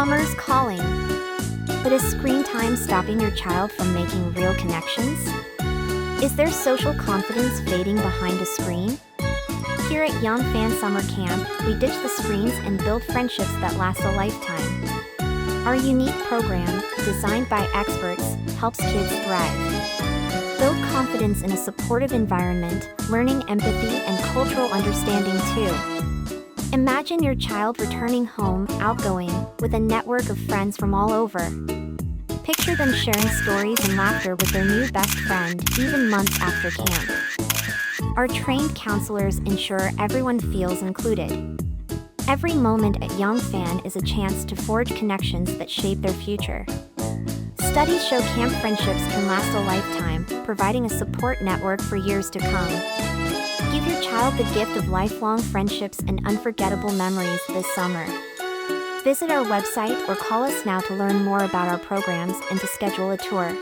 Summer's calling. But is screen time stopping your child from making real connections? Is their social confidence fading behind a screen? Here at Young Fan Summer Camp, we ditch the screens and build friendships that last a lifetime. Our unique program, designed by experts, helps kids thrive. Build confidence in a supportive environment, learning empathy and cultural understanding too. Imagine your child returning home, outgoing, with a network of friends from all over. Picture them sharing stories and laughter with their new best friend, even months after camp. Our trained counselors ensure everyone feels included. Every moment at Young Fan is a chance to forge connections that shape their future. Studies show camp friendships can last a lifetime, providing a support network for years to come. Give your child the gift of lifelong friendships and unforgettable memories this summer. Visit our website or call us now to learn more about our programs and to schedule a tour.